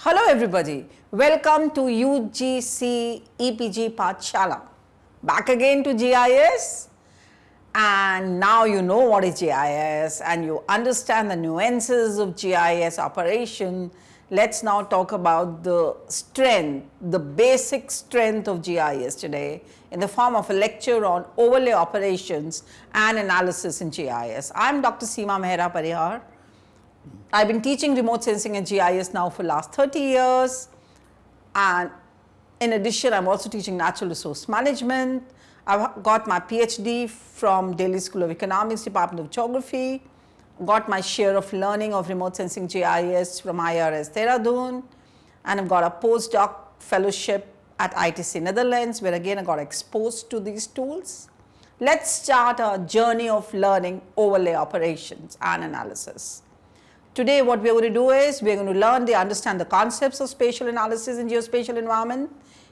Hello everybody, welcome to UGC EPG Pathshala. Back again to GIS, and now you know what is GIS and you understand the nuances of GIS operation. Let's now talk about the strength, the basic strength of GIS today in the form of a lecture on overlay operations and analysis in GIS. I'm Dr. Seema Mehra Parihar. I've been teaching remote sensing and GIS now for the last 30 years, and in addition I'm also teaching natural resource management. I've got my PhD from Delhi School of Economics, Department of Geography, got my share of learning of remote sensing GIS from IRS Dehradun, and I've got a postdoc fellowship at ITC Netherlands, where again I got exposed to these tools. Let's start our journey of learning overlay operations and analysis. Today what we are going to do is we are going to understand the concepts of spatial analysis in geospatial environment.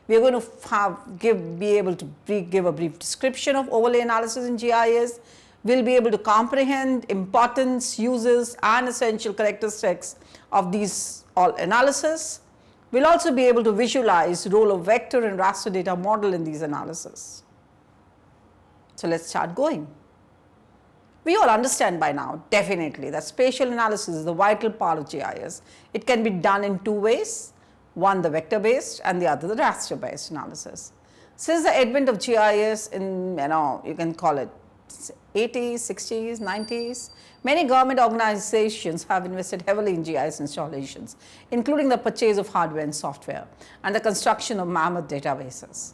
We are going to be able to give a brief description of overlay analysis in GIS. We will be able to comprehend importance, uses and essential characteristics of these all analysis. We will also be able to visualize the role of vector and raster data model in these analysis. So let's start going. We all understand by now, definitely, that spatial analysis is the vital part of GIS. It can be done in two ways, one the vector-based and the other the raster-based analysis. Since the advent of GIS in, you can call it 80s, 60s, 90s, many government organizations have invested heavily in GIS installations, including the purchase of hardware and software and the construction of mammoth databases.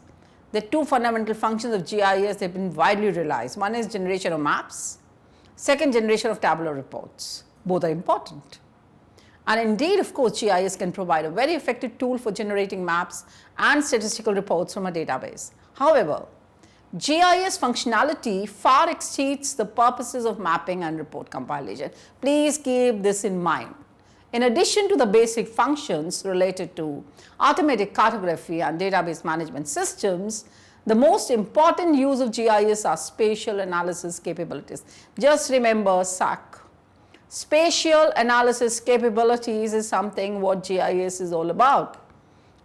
The two fundamental functions of GIS have been widely realized. One is generation of maps. Second generation of tabular reports. Both are important. And indeed, of course, GIS can provide a very effective tool for generating maps and statistical reports from a database. However, GIS functionality far exceeds the purposes of mapping and report compilation. Please keep this in mind. In addition to the basic functions related to automatic cartography and database management systems, the most important use of GIS are spatial analysis capabilities. Just remember SAC. Spatial analysis capabilities is something what GIS is all about.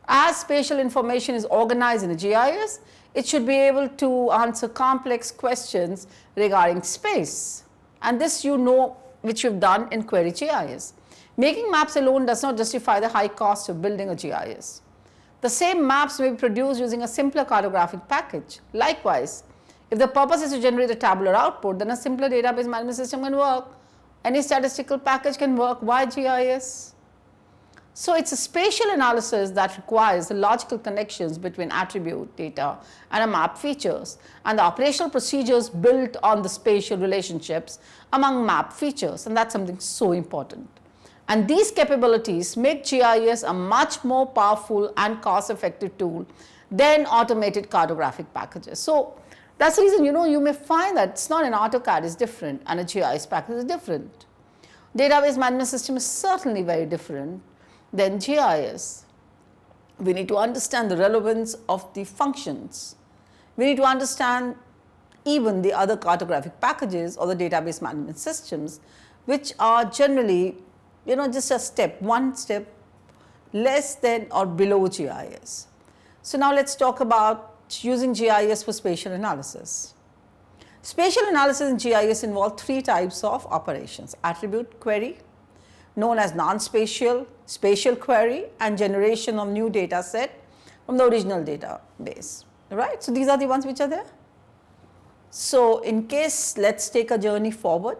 As spatial information is organized in a GIS, it should be able to answer complex questions regarding space. And this which you've done in Query GIS. Making maps alone does not justify the high cost of building a GIS. The same maps may be produced using a simpler cartographic package. Likewise, if the purpose is to generate a tabular output, then a simpler database management system can work. Any statistical package can work. Why GIS? So it's a spatial analysis that requires the logical connections between attribute data and a map features, and the operational procedures built on the spatial relationships among map features, and that's something so important. And these capabilities make GIS a much more powerful and cost-effective tool than automated cartographic packages. So that's the reason, you may find that it's not an AutoCAD is different and a GIS package is different. Database management system is certainly very different than GIS. We need to understand the relevance of the functions. We need to understand even the other cartographic packages or the database management systems, which are generally just one step less than or below GIS. So now let's talk about using GIS for spatial analysis. Spatial analysis in GIS involves three types of operations: attribute query, known as non-spatial, spatial query, and generation of new data set from the original database. Right? So these are the ones which are there. So in case, let's take a journey forward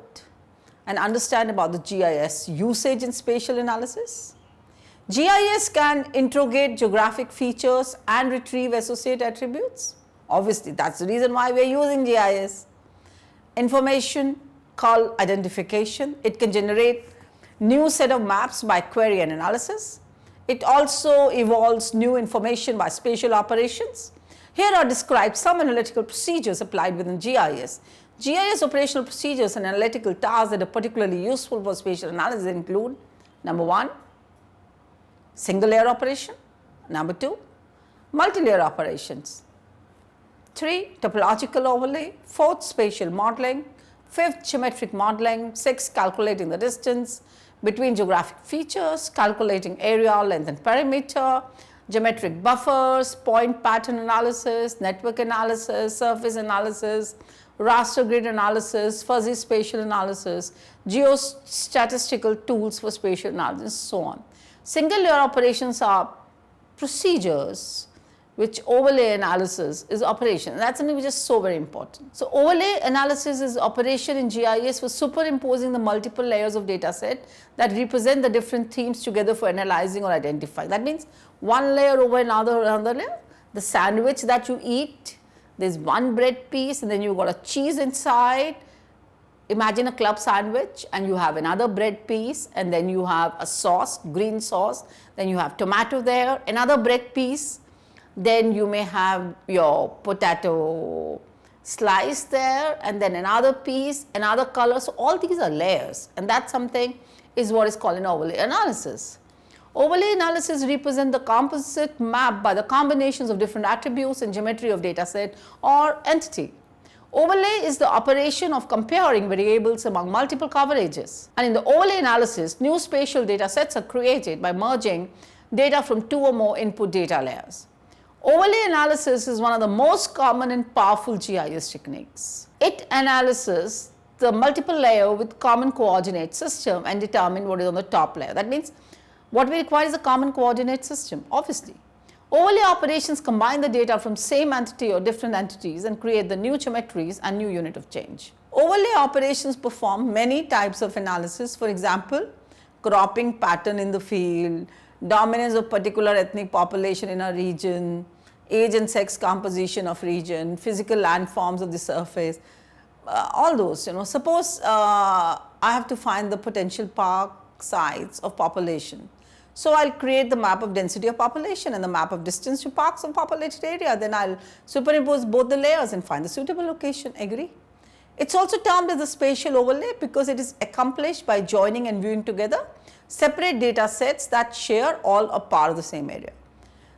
and understand about the GIS usage in spatial analysis. GIS can interrogate geographic features and retrieve associated attributes. Obviously, that's the reason why we are using GIS. Information called identification. It can generate new set of maps by query and analysis. It also evolves new information by spatial operations. Here are described some analytical procedures applied within GIS. GIS operational procedures and analytical tasks that are particularly useful for spatial analysis include: number one, single layer operation; number two, multi-layer operations; three, topological overlay; fourth, spatial modeling; fifth, geometric modeling; sixth, calculating the distance between geographic features, calculating area, length and perimeter, geometric buffers, point pattern analysis, network analysis, surface analysis, raster grid analysis, fuzzy spatial analysis, geostatistical tools for spatial analysis, so on. Single layer operations are procedures which overlay analysis is operation. That's something which is so very important. So, overlay analysis is operation in GIS for superimposing the multiple layers of data set that represent the different themes together for analyzing or identifying. That means one layer over another layer. The sandwich that you eat, there's one bread piece and then you've got a cheese inside. Imagine a club sandwich and you have another bread piece and then you have a sauce, green sauce, then you have tomato there, another bread piece. Then you may have your potato slice there and then another piece, another color. So, all these are layers and that something is what is called an overlay analysis. Overlay analysis represent the composite map by the combinations of different attributes and geometry of data set or entity. Overlay is the operation of comparing variables among multiple coverages. And in the overlay analysis, new spatial data sets are created by merging data from two or more input data layers. Overlay analysis is one of the most common and powerful GIS techniques. It analyzes the multiple layer with common coordinate system and determine what is on the top layer. That means what we require is a common coordinate system, obviously. Overlay operations combine the data from same entity or different entities and create the new geometries and new unit of change. Overlay operations perform many types of analysis. For example, cropping pattern in the field, dominance of particular ethnic population in a region, age and sex composition of region, physical landforms of the surface, all those, Suppose I have to find the potential park sites of population. So, I will create the map of density of population and the map of distance to parks of populated area. Then I will superimpose both the layers and find the suitable location. Agree? It is also termed as a spatial overlay because it is accomplished by joining and viewing together separate data sets that share all a part of the same area.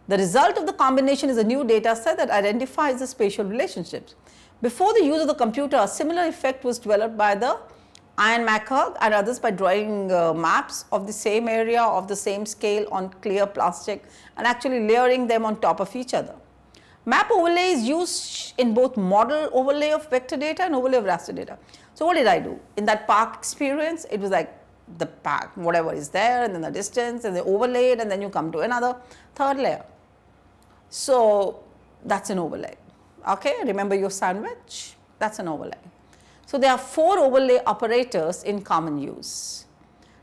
The result of the combination is a new data set that identifies the spatial relationships. Before the use of the computer, a similar effect was developed by the Ironmaker and others by drawing maps of the same area of the same scale on clear plastic and actually layering them on top of each other. Map overlay is used in both model overlay of vector data and overlay of raster data. So, what did I do? In that park experience, it was like the park, whatever is there and then the distance and they overlaid and then you come to another third layer. So, that is an overlay. Okay, remember your sandwich? That is an overlay. So, there are 4 overlay operators in common use.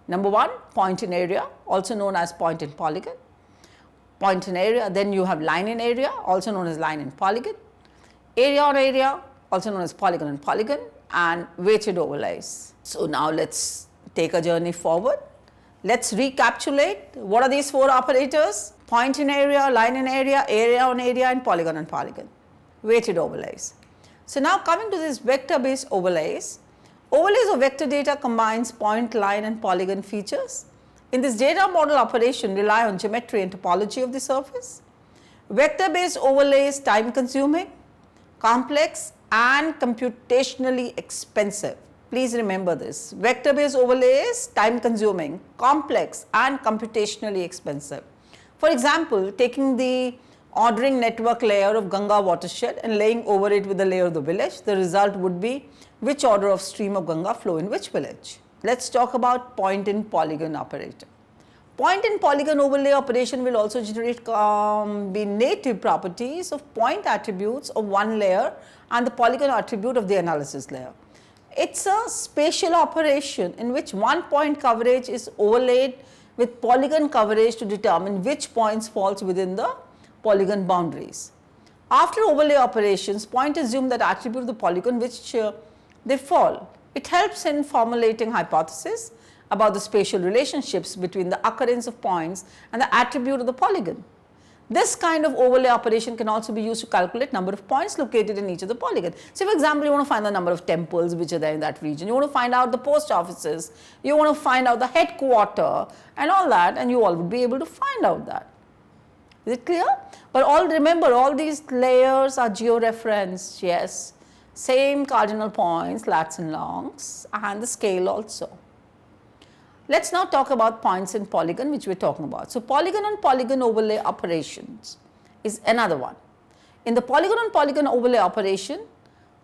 Number 1, point in area, also known as point in polygon. Point in area, then you have line in area, also known as line in polygon. Area on area, also known as polygon and polygon, and weighted overlays. So, now let us take a journey forward. Let us recapitulate. What are these 4 operators? Point in area, line in area on area, and polygon, weighted overlays. So, now coming to these vector based overlays, overlays of vector data combines point, line and polygon features. In this data model operation rely on geometry and topology of the surface. Vector based overlays time consuming, complex and computationally expensive. Please remember this, vector based overlays time consuming, complex and computationally expensive. For example, taking the ordering network layer of Ganga watershed and laying over it with the layer of the village, the result would be which order of stream of Ganga flow in which village. Let us talk about point in polygon operator. Point in polygon overlay operation will also generate combinative properties of point attributes of one layer and the polygon attribute of the analysis layer. It is a spatial operation in which one point coverage is overlaid with polygon coverage to determine which points falls within the polygon boundaries. After overlay operations, point assume that attribute of the polygon which they fall. It helps in formulating hypothesis about the spatial relationships between the occurrence of points and the attribute of the polygon. This kind of overlay operation can also be used to calculate number of points located in each of the polygon. So, for example, you want to find the number of temples which are there in that region, you want to find out the post offices, you want to find out the headquarter and all that, and you all would be able to find out that. Is it clear? But remember, all these layers are georeferenced, yes, same cardinal points, lats and longs, and the scale also. Let's now talk about points in polygon, which we're talking about. So polygon on polygon overlay operations is another one. In the polygon on polygon overlay operation,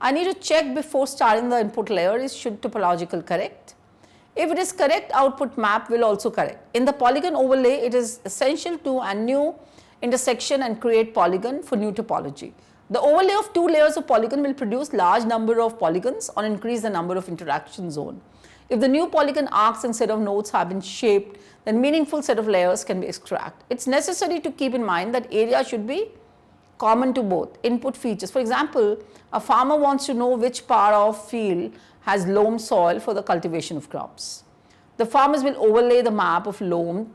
I need to check before starting the input layer is should topological correct. If it is correct, output map will also correct. In the polygon overlay, it is essential to a new intersection and create polygon for new topology. The overlay of two layers of polygon will produce large number of polygons or increase the number of interaction zone. If the new polygon arcs and set of nodes have been shaped, then meaningful set of layers can be extracted. It's necessary to keep in mind that area should be common to both input features. For example, a farmer wants to know which part of field has loam soil for the cultivation of crops. The farmers will overlay the map of loam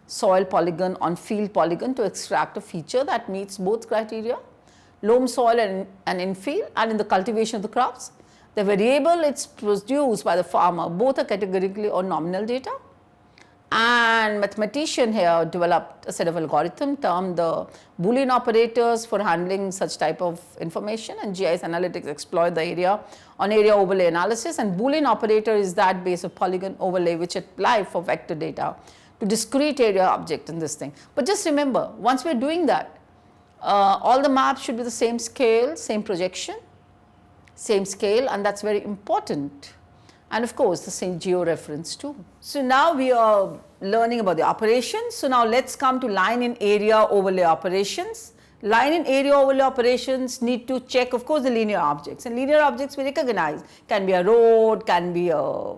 soil polygon on field polygon to extract a feature that meets both criteria, loam soil and in field and in the cultivation of the crops. The variable it's produced by the farmer both are categorically or nominal data, and mathematician here developed a set of algorithm termed the Boolean operators for handling such type of information, and GIS analytics exploit the area on area overlay analysis, and Boolean operator is that base of polygon overlay which apply for vector data to discrete area object in this thing. But just remember, once we are doing that, all the maps should be the same scale, same projection, same scale, and that's very important. And of course, the same geo-reference too. So now we are learning about the operations. So now let's come to line in area overlay operations. Line in area overlay operations need to check, of course, the linear objects. And linear objects we recognize can be a road, can be a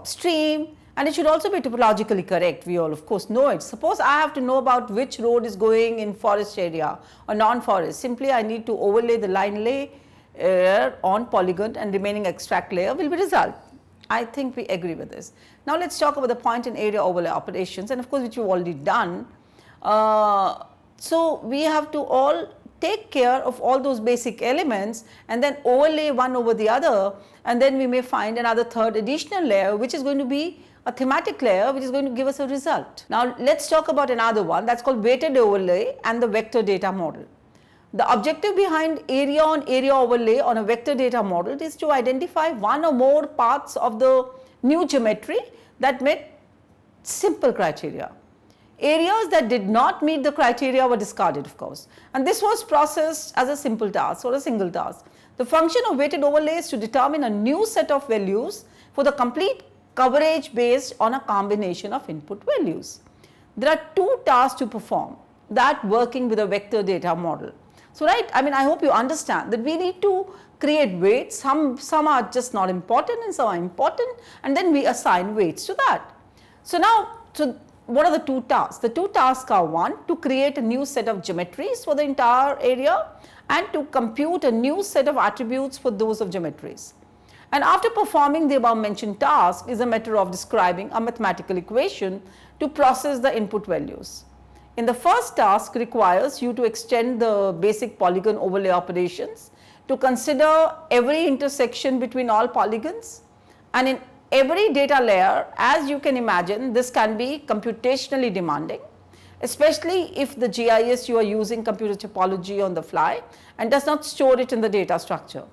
stream, and it should also be topologically correct. We all, of course, know it. Suppose I have to know about which road is going in forest area or non-forest. Simply, I need to overlay the line layer on polygon, and remaining extract layer will be result. I think we agree with this. Now let's talk about the point in area overlay operations, and of course which we've already done. So we have to all take care of all those basic elements and then overlay one over the other, and then we may find another third additional layer which is going to be a thematic layer which is going to give us a result. Now let's talk about another one that's called weighted overlay and the vector data model. The objective behind area on area overlay on a vector data model is to identify one or more parts of the new geometry that met simple criteria. Areas that did not meet the criteria were discarded, of course, and this was processed as a simple task or a single task. The function of weighted overlay is to determine a new set of values for the complete coverage based on a combination of input values. There are two tasks to perform that working with a vector data model. So, right, I mean, I hope you understand that we need to create weights. Some are just not important and some are important, and then we assign weights to that. So now, what are the two tasks? The two tasks are, one, to create a new set of geometries for the entire area and to compute a new set of attributes for those of geometries. And after performing the above mentioned task is a matter of describing a mathematical equation to process the input values. In the first task requires you to extend the basic polygon overlay operations to consider every intersection between all polygons, and in every data layer, as you can imagine, this can be computationally demanding, especially if the GIS you are using computer topology on the fly and does not store it in the data structure.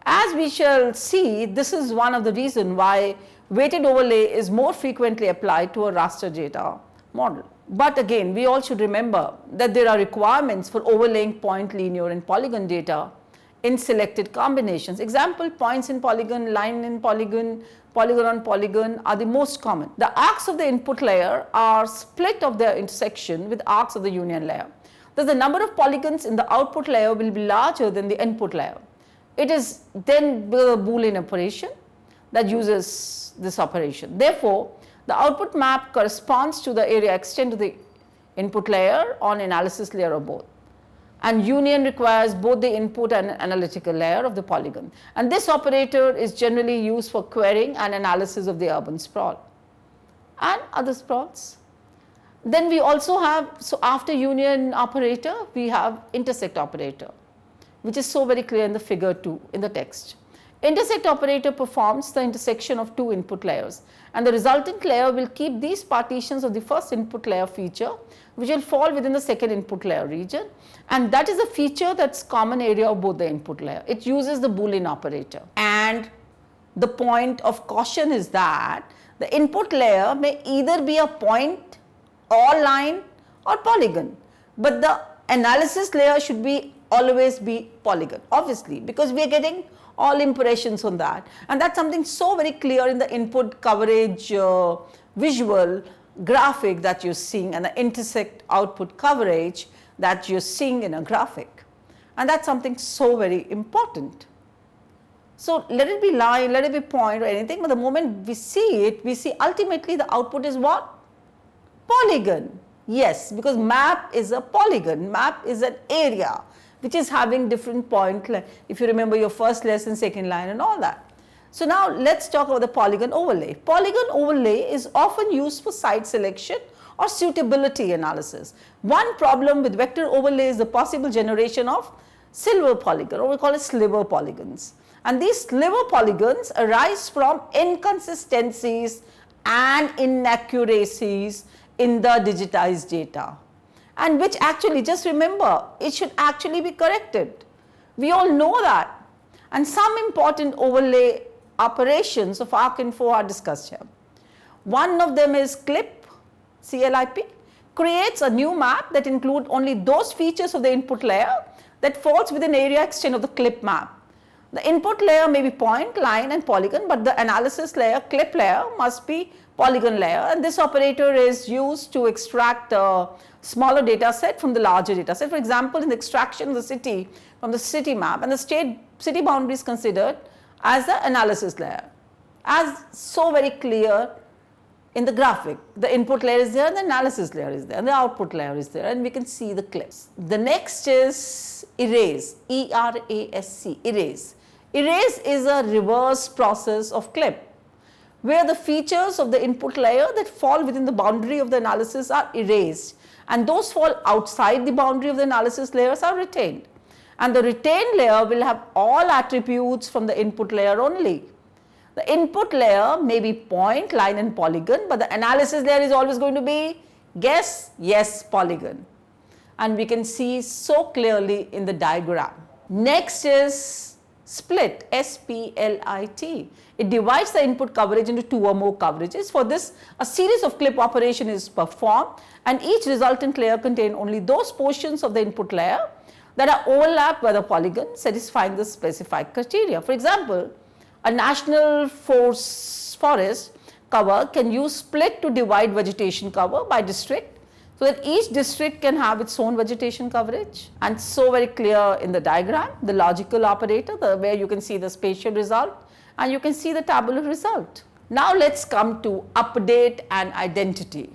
As we shall see, this is one of the reasons why weighted overlay is more frequently applied to a raster data model. But again, we all should remember that there are requirements for overlaying point, linear and polygon data in selected combinations. Example, points in polygon, line in polygon, polygon on polygon are the most common. The arcs of the input layer are split of their intersection with arcs of the union layer. Thus, the number of polygons in the output layer will be larger than the input layer. It is then the Boolean operation that uses this operation. Therefore, the output map corresponds to the area extend to the input layer on analysis layer or both. And union requires both the input and analytical layer of the polygon. And this operator is generally used for querying and analysis of the urban sprawl and other sprawls. Then we also have, so after union operator, we have intersect operator, which is so very clear in the figure 2 in the text. Intersect operator performs the intersection of two input layers, and the resultant layer will keep these partitions of the first input layer feature, which will fall within the second input layer region, and that is a feature that's common area of both the input layer. It uses the Boolean operator. And the point of caution is that the input layer may either be a point or line or polygon, but the analysis layer should be always be polygon, obviously, because we are getting all impressions on that, and that's something so very clear in the input coverage visual graphic that you're seeing, and the intersect output coverage that you're seeing in a graphic, and that's something so very important. So let it be line, let it be point or anything, but the moment we see it, we see ultimately the output is what? Polygon. Yes, because map is a polygon, map is an area which is having different point, if you remember your first lesson, second line and all that. So now let's talk about the polygon overlay. Polygon overlay is often used for site selection or suitability analysis. One problem with vector overlay is the possible generation of silver polygon, or we call it sliver polygons. And these sliver polygons arise from inconsistencies and inaccuracies in the digitized data, and which actually, just remember, it should actually be corrected. We all know that, and some important overlay operations of ArcInfo are discussed here. One of them is CLIP, CLIP, creates a new map that includes only those features of the input layer that falls within area extent of the CLIP map. The input layer may be point, line and polygon, but the analysis layer, CLIP layer, must be polygon layer, and this operator is used to extract a smaller data set from the larger data set. For example, in the extraction of the city from the city map, and the city boundary is considered as the analysis layer, as so very clear in the graphic. The input layer is there, and the analysis layer is there, and the output layer is there, and we can see the clips. The next is erase, E-R-A-S-C, erase. Erase is a reverse process of clip, where the features of the input layer that fall within the boundary of the analysis are erased, and those fall outside the boundary of the analysis layers are retained. And the retained layer will have all attributes from the input layer only. The input layer may be point, line and polygon, but the analysis layer is always going to be guess, yes, polygon. And we can see so clearly in the diagram. Next is split, S-P-L-I-T. It divides the input coverage into two or more coverages. For this, a series of clip operation is performed, and each resultant layer contains only those portions of the input layer that are overlapped by the polygon satisfying the specified criteria. For example, a national forest cover can use split to divide vegetation cover by district, so that each district can have its own vegetation coverage, and so very clear in the diagram, the logical operator, where you can see the spatial result and you can see the tabular result. Now let's come to update and identity.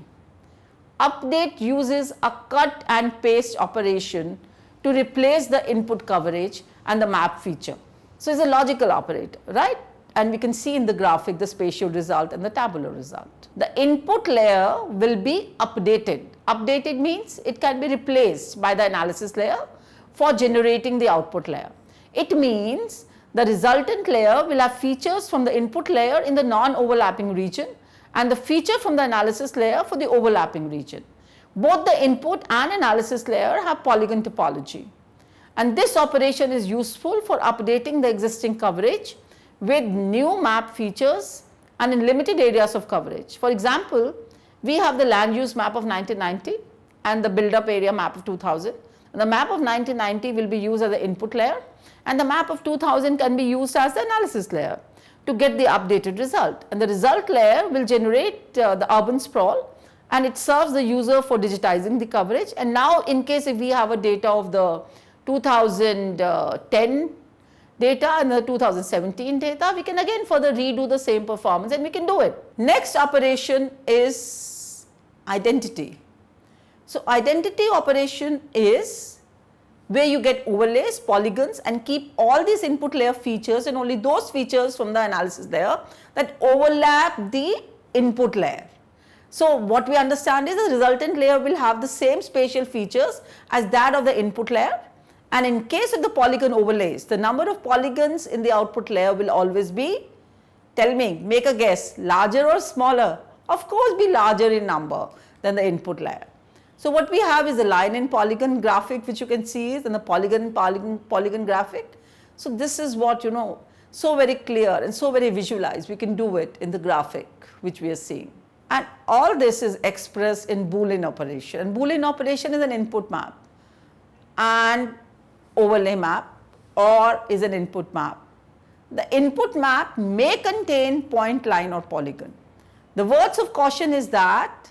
Update uses a cut and paste operation to replace the input coverage and the map feature. So it's a logical operator, right? And we can see in the graphic the spatial result and the tabular result. The input layer will be updated. Updated means it can be replaced by the analysis layer for generating the output layer. It means the resultant layer will have features from the input layer in the non-overlapping region and the feature from the analysis layer for the overlapping region. Both the input and analysis layer have polygon topology. And this operation is useful for updating the existing coverage with new map features and in limited areas of coverage. For example, we have the land use map of 1990 and the build-up area map of 2000. And the map of 1990 will be used as the input layer, and the map of 2000 can be used as the analysis layer to get the updated result. And the result layer will generate the urban sprawl, and it serves the user for digitizing the coverage. And now in case if we have a data of the 2010 data and the 2017 data, we can again further redo the same performance, and we can do it. Next operation is identity. So identity operation is where you get overlays, polygons, and keep all these input layer features and only those features from the analysis layer that overlap the input layer. So what we understand is the resultant layer will have the same spatial features as that of the input layer, and in case of the polygon overlays, the number of polygons in the output layer will always be, tell me, make a guess, larger or smaller? Of course be larger in number than the input layer. So what we have is a line and polygon graphic which you can see is, and the polygon graphic. So this is what you know. so very clear and so very visualized. We can do it in the graphic which we are seeing. And all this is expressed in Boolean operation. And Boolean operation is an input map and overlay map, or is an input map. The input map may contain point, line or polygon. The words of caution is that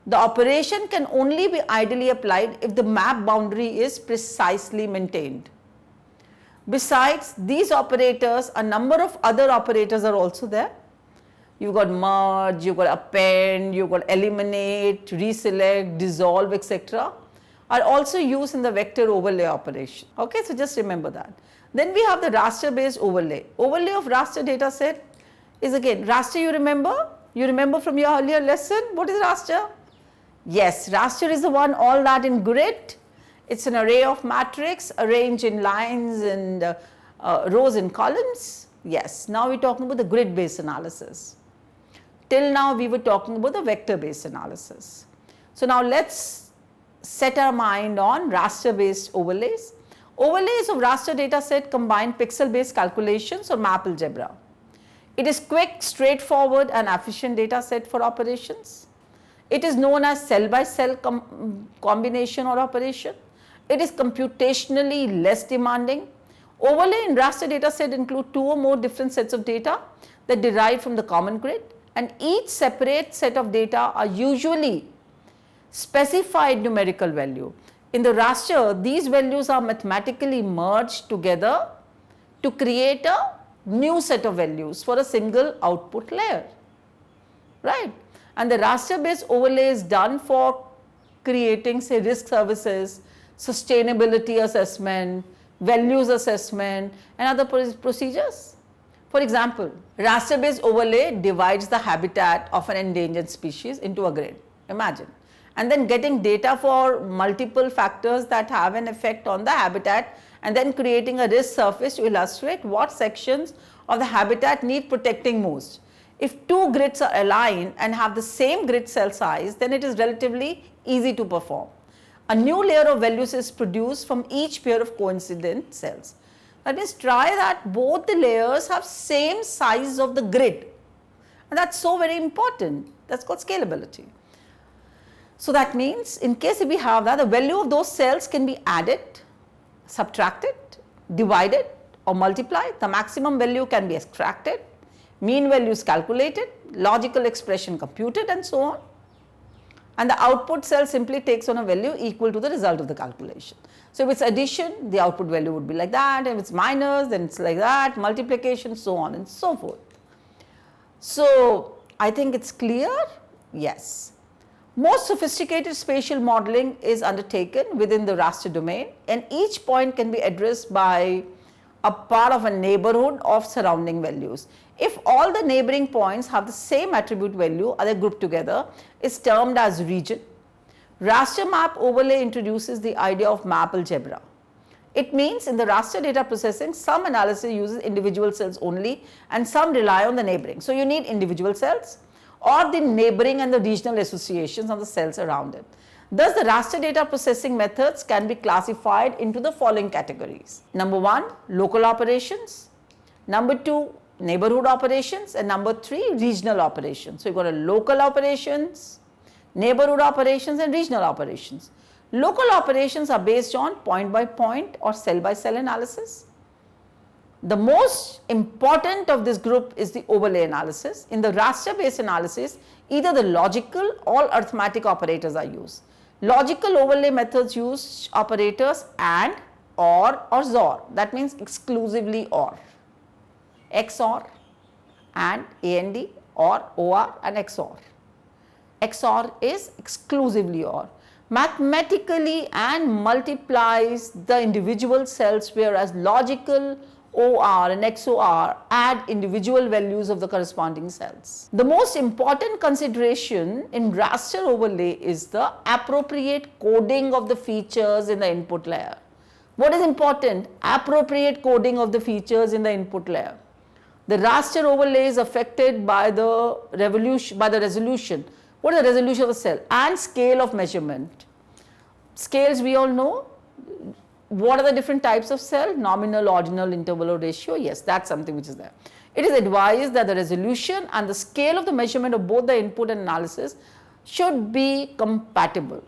the operation can only be ideally applied if the map boundary is precisely maintained. Besides these operators, a number of other operators are also there. You've got merge, you've got append, you've got eliminate, reselect, dissolve, etc. are also used in the vector overlay operation. Okay, so just remember that. Then we have the raster based overlay. Overlay of raster data set is again raster, you remember? You remember from your earlier lesson, what is raster? Yes, raster is the one, all that in grid. It's an array of matrix arranged in lines and rows and columns. Yes, now we're talking about the grid based analysis. Till now we were talking about the vector based analysis. So now let's set our mind on raster based overlays. Overlays of raster data set combine pixel based calculations or map algebra. It is quick, straightforward and efficient data set for operations. It is known as cell by cell combination or operation. It is computationally less demanding. Overlay in raster data set include 2 or more different sets of data that derive from the common grid, and each separate set of data are usually specified numerical value. In the raster, these values are mathematically merged together to create a new set of values for a single output layer, right? And the raster based overlay is done for creating, say, risk services, sustainability assessment, values assessment and other procedures. For example, raster based overlay divides the habitat of an endangered species into a grid, imagine, and then getting data for multiple factors that have an effect on the habitat, and then creating a risk surface to illustrate what sections of the habitat need protecting most. If 2 grids are aligned and have the same grid cell size, then it is relatively easy to perform. A new layer of values is produced from each pair of coincident cells. That means try that both the layers have same size of the grid, and that's so very important. That's called scalability. So that means in case if we have that, the value of those cells can be added, subtracted, divided or multiplied. The maximum value can be extracted, mean values calculated, logical expression computed and so on. And the output cell simply takes on a value equal to the result of the calculation. So if it's addition, the output value would be like that. If it's minus, then it's like that, multiplication, so on and so forth. So I think it's clear? Yes. Most sophisticated spatial modeling is undertaken within the raster domain, and each point can be addressed by a part of a neighborhood of surrounding values. If all the neighboring points have the same attribute value or they group together, is termed as region. Raster map overlay introduces the idea of map algebra. It means in the raster data processing, some analysis uses individual cells only and some rely on the neighboring. So you need individual cells or the neighboring and the regional associations of the cells around it. Thus, the raster data processing methods can be classified into the following categories. Number 1, local operations. Number 2, neighborhood operations. And number 3, regional operations. So, you've got a local operations, neighborhood operations and regional operations. Local operations are based on point by point or cell by cell analysis. The most important of this group is the overlay analysis. In the raster based analysis, either the logical or arithmetic operators are used. Logical overlay methods use operators AND, OR or XOR. That means exclusively OR. XOR, AND, AND, OR, OR and XOR. XOR is exclusively OR. Mathematically AND multiplies the individual cells, whereas logical OR and XOR add individual values of the corresponding cells. The most important consideration in raster overlay is the appropriate coding of the features in the input layer. What is important? Appropriate coding of the features in the input layer. The raster overlay is affected by the resolution. What is the resolution of the cell? And scale of measurement. Scales we all know. What are the different types of cell? Nominal, ordinal, interval or ratio? Yes, that's something which is there. It is advised that the resolution and the scale of the measurement of both the input and analysis should be compatible.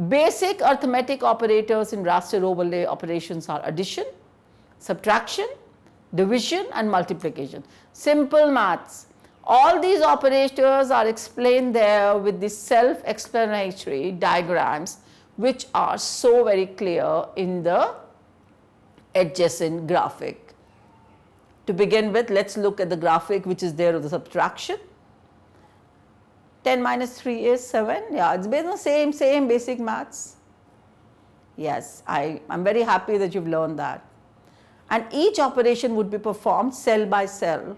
Basic arithmetic operators in raster overlay operations are addition, subtraction, division and multiplication. Simple maths. All these operators are explained there with the self-explanatory diagrams which are so very clear in the adjacent graphic. To begin with, let us look at the graphic which is there of the subtraction. 10 minus 3 is 7. Yeah, it's based on same basic maths. Yes, I'm very happy that you've learned that. And each operation would be performed cell by cell.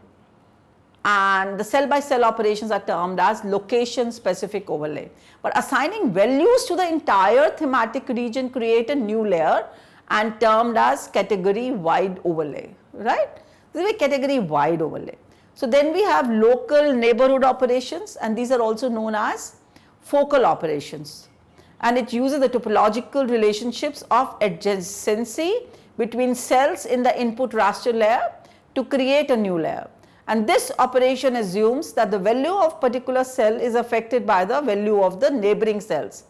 And the cell by cell operations are termed as location specific overlay. But assigning values to the entire thematic region create a new layer and termed as category wide overlay, right? This is a category wide overlay. So then we have local neighborhood operations, and these are also known as focal operations. And it uses the topological relationships of adjacency between cells in the input raster layer to create a new layer. And this operation assumes that the value of particular cell is affected by the value of the neighboring cells.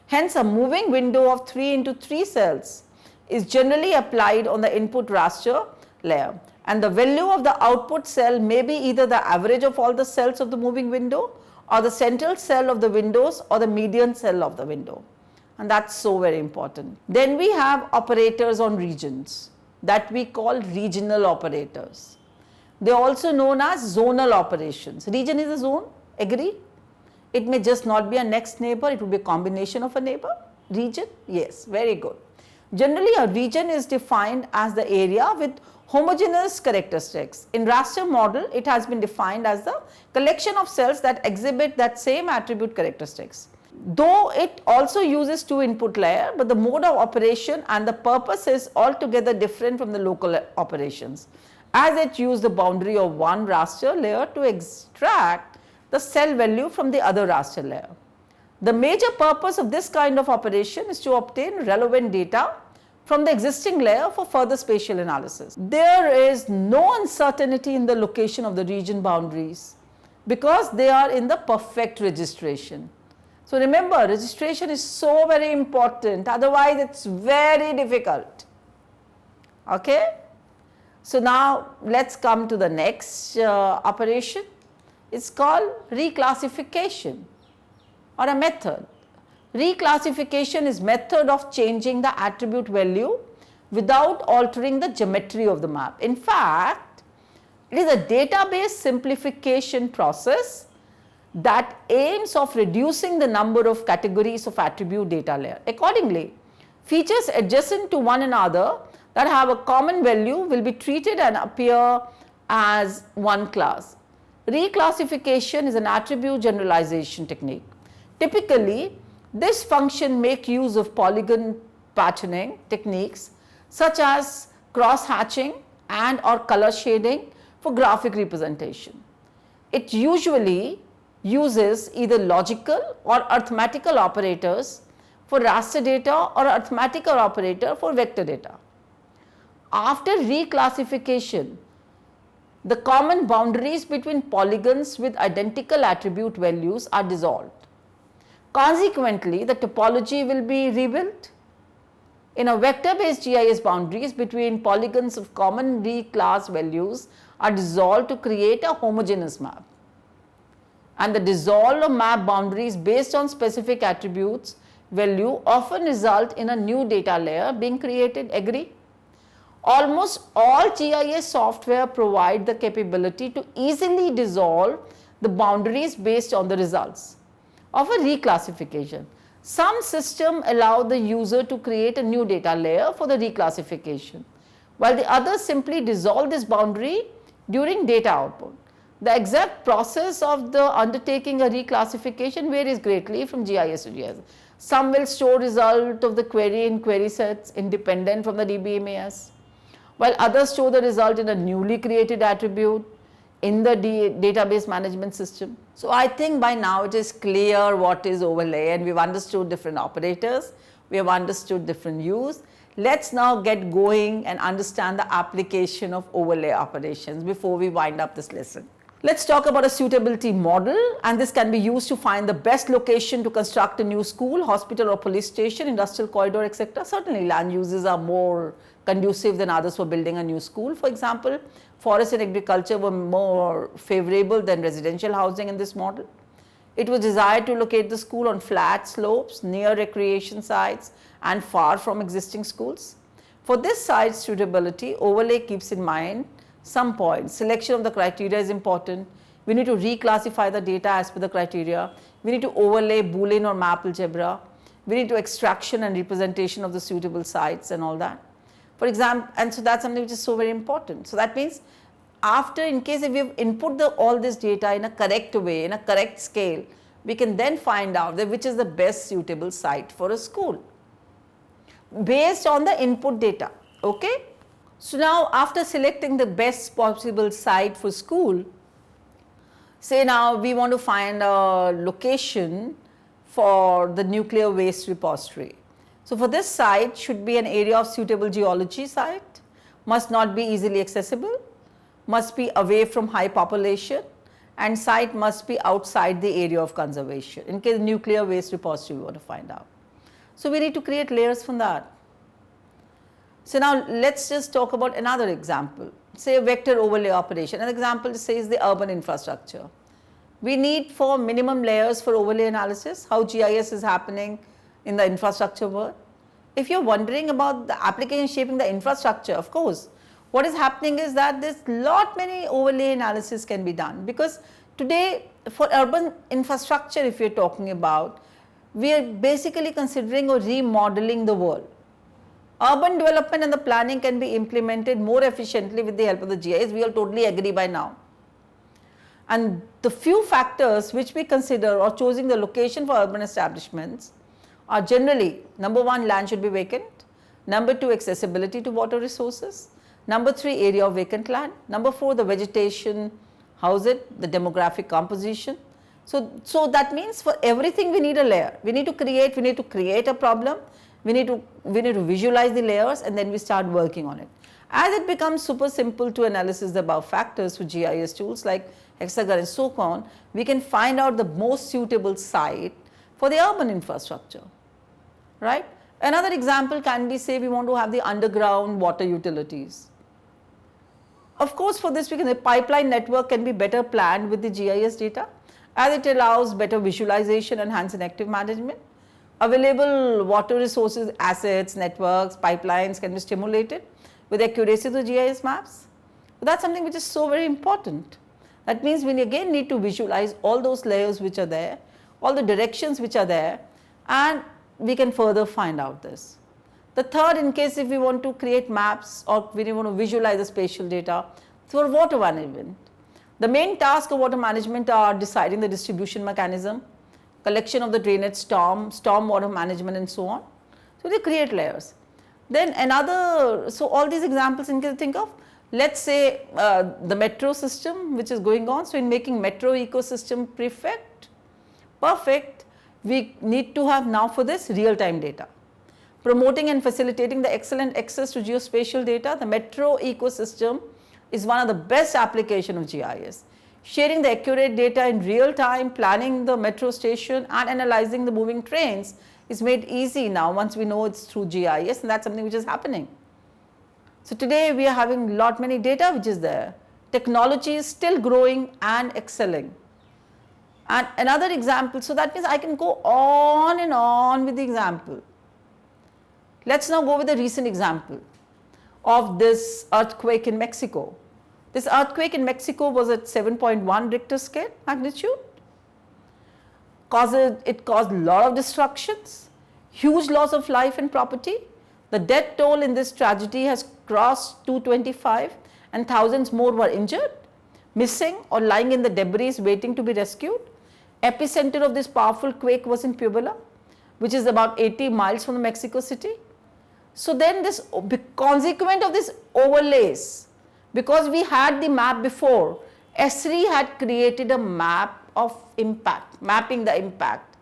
Hence, a moving window of 3 into 3 cells is generally applied on the input raster layer. And the value of the output cell may be either the average of all the cells of the moving window, or the central cell of the windows, or the median cell of the window. And that's so very important. Then we have operators on regions that we call regional operators. They are also known as zonal operations. Region is a zone, agree? It may just not be a next neighbor, it will be a combination of a neighbor. Region, yes, very good. Generally, a region is defined as the area with homogeneous characteristics. In raster model, it has been defined as the collection of cells that exhibit that same attribute characteristics. Though it also uses two input layer, but the mode of operation and the purpose is altogether different from the local operations, as it uses the boundary of one raster layer to extract the cell value from the other raster layer. The major purpose of this kind of operation is to obtain relevant data from the existing layer for further spatial analysis. There is no uncertainty in the location of the region boundaries because they are in the perfect registration. So remember, registration is so very important, otherwise it's very difficult. Okay? So now let's come to the next operation. It's called reclassification or a method. Reclassification is method of changing the attribute value without altering the geometry of the map. In fact, it is a database simplification process that aims of reducing the number of categories of attribute data layer. Accordingly, features adjacent to one another that have a common value will be treated and appear as one class. Reclassification is an attribute generalization technique. Typically, this function makes use of polygon patterning techniques such as cross-hatching and or color shading for graphic representation. It usually uses either logical or arithmetical operators for raster data or arithmetical operator for vector data. After reclassification, the common boundaries between polygons with identical attribute values are dissolved. Consequently, the topology will be rebuilt. In a vector-based GIS, boundaries between polygons of common reclass values are dissolved to create a homogeneous map. And the dissolved map boundaries based on specific attributes value often result in a new data layer being created, agree? Almost all GIS software provide the capability to easily dissolve the boundaries based on the results of a reclassification. Some systems allow the user to create a new data layer for the reclassification, while the others simply dissolve this boundary during data output. The exact process of the undertaking a reclassification varies greatly from GIS to GIS. Some will store result of the query in query sets independent from the DBMAS, while others store the result in a newly created attribute in the database management system. So I think by now it is clear what is overlay, and we've understood different operators, we have understood different use. Let's now get going and understand the application of overlay operations before we wind up this lesson. Let's talk about a suitability model, and this can be used to find the best location to construct a new school, hospital or police station, industrial corridor, etc. Certainly land uses are more conducive than others for building a new school. For example, forest and agriculture were more favorable than residential housing in this model. It was desired to locate the school on flat slopes, near recreation sites and far from existing schools. For this site suitability, overlay keeps in mind some points. Selection of the criteria is important. We need to reclassify the data as per the criteria. We need to overlay Boolean or map algebra. We need to extraction and representation of the suitable sites and all that. For example, and so that's something which is so very important. So that means after, in case if we have input all this data in a correct way, in a correct scale, we can then find out that which is the best suitable site for a school based on the input data. Okay? So now after selecting the best possible site for school, say now we want to find a location for the nuclear waste repository. So for this site should be an area of suitable geology site, must not be easily accessible, must be away from high population, and site must be outside the area of conservation in case nuclear waste repository we want to find out. So we need to create layers from that. So now let's just talk about another example, say a vector overlay operation. An example says the urban infrastructure. We need for minimum layers for overlay analysis, how GIS is happening in the infrastructure world. If you're wondering about the application shaping the infrastructure, of course, what is happening is that there's lot many overlay analysis can be done, because today for urban infrastructure if you're talking about, we are basically considering or remodeling the world. Urban development and the planning can be implemented more efficiently with the help of the GIS, we all totally agree by now. And the few factors which we consider or choosing the location for urban establishments are generally, number 1, land should be vacant, number 2, accessibility to water resources, number 3, area of vacant land, number 4, the vegetation, how's it, the demographic composition. So that means for everything we need a layer, we need to create a problem, we need to visualize the layers, and then we start working on it. As it becomes super simple to analyze the above factors with GIS tools like Hexagon and so on, we can find out the most suitable site for the urban infrastructure, right? Another example can be, say we want to have the underground water utilities. Of course, for this the pipeline network can be better planned with the GIS data, as it allows better visualization and enhanced active management. Available water resources, assets, networks, pipelines can be stimulated with accuracy to GIS maps. But that's something which is so very important. That means we again need to visualize all those layers which are there, all the directions which are there, and we can further find out this. The third, in case if we want to create maps or we want to visualize the spatial data for water management. The main task of water management are deciding the distribution mechanism, collection of the drainage storm water management and so on. So they create layers. Then another, so all these examples you can think of, let's say the metro system which is going on. So in making metro ecosystem perfect, we need to have now for this real-time data. Promoting and facilitating the excellent access to geospatial data, the metro ecosystem is one of the best applications of GIS. Sharing the accurate data in real time, planning the metro station and analyzing the moving trains is made easy now once we know it's through GIS, and that's something which is happening. So today we are having lot many data which is there. Technology is still growing and excelling. And another example, so that means I can go on and on with the example. Let's now go with a recent example of this earthquake in Mexico. This earthquake in Mexico was at 7.1 Richter scale magnitude. It caused a lot of destructions, huge loss of life and property. The death toll in this tragedy has crossed 225 and thousands more were injured, missing or lying in the debris waiting to be rescued. Epicenter of this powerful quake was in Puebla, which is about 80 miles from Mexico City. So then this, consequent of this overlays, because we had the map before, Esri had created a map of impact, mapping the impact,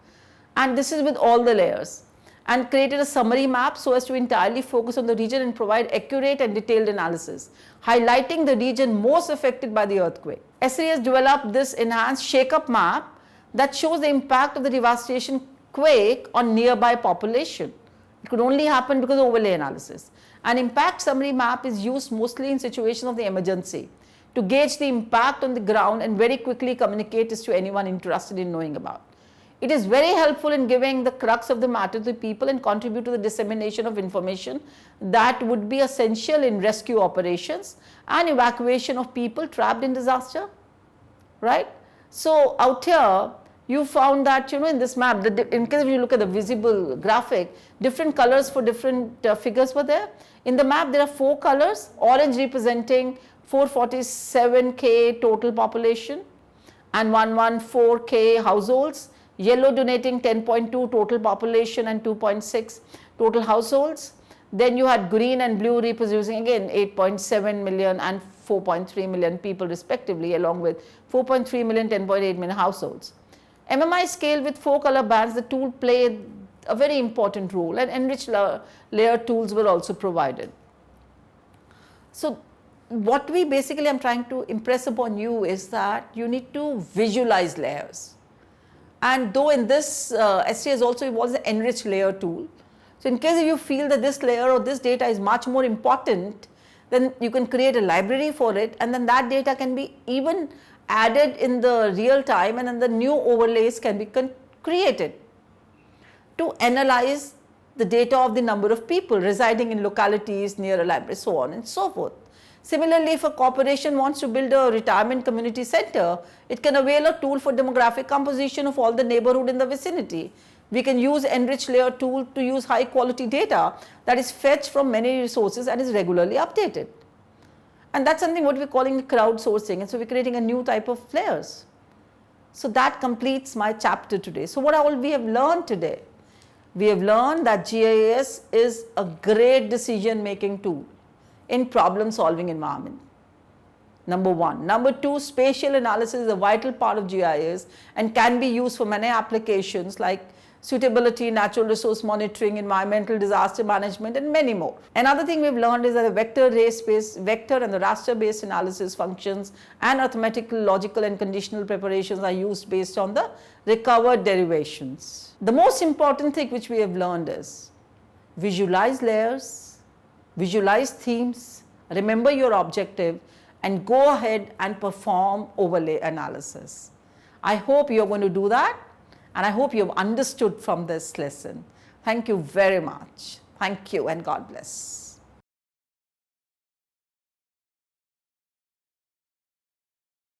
and this is with all the layers. and created a summary map so as to entirely focus on the region and provide accurate and detailed analysis, highlighting the region most affected by the earthquake. SRE has developed this enhanced shake-up map that shows the impact of the devastation quake on nearby population. It could only happen because of overlay analysis. An impact summary map is used mostly in situations of the emergency to gauge the impact on the ground and very quickly communicate this to anyone interested in knowing about. It is very helpful in giving the crux of the matter to the people and contribute to the dissemination of information that would be essential in rescue operations and evacuation of people trapped in disaster, right? So out here, you found that, in this map, in case you look at the visible graphic, different colors for different figures were there. In the map, there are 4 colors, orange representing 447K total population and 114K households, yellow denoting 10.2 total population and 2.6 total households. Then you had green and blue representing again 8.7 million and 4.3 million people respectively, along with 4.3 million, 10.8 million households. MMI scale with 4 color bands, the tool played a very important role, and enriched layer tools were also provided. So what we basically I'm trying to impress upon you is that you need to visualize layers. And though in this SRE has also evolved the enriched layer tool. So in case if you feel that this layer or this data is much more important, then you can create a library for it, and then that data can be even added in the real time, and then the new overlays can be created to analyze the data of the number of people residing in localities near a library, so on and so forth. Similarly, if a corporation wants to build a retirement community center, it can avail a tool for demographic composition of all the neighborhood in the vicinity. We can use enriched layer tool to use high quality data that is fetched from many resources and is regularly updated. And that's something what we're calling crowdsourcing, and so we're creating a new type of layers. So that completes my chapter today. So what all we have learned today? We have learned that GIS is a great decision making tool in problem solving environment. Number 1. Number 2, spatial analysis is a vital part of GIS and can be used for many applications like suitability, natural resource monitoring, environmental disaster management, and many more. Another thing we've learned is that the vector and the raster based analysis functions and arithmetical, logical and conditional preparations are used based on the recovered derivations. The most important thing which we have learned is visualize layers, visualize themes, remember your objective, and go ahead and perform overlay analysis. I hope you're going to do that, and I hope you have understood from this lesson. Thank you very much. Thank you and God bless.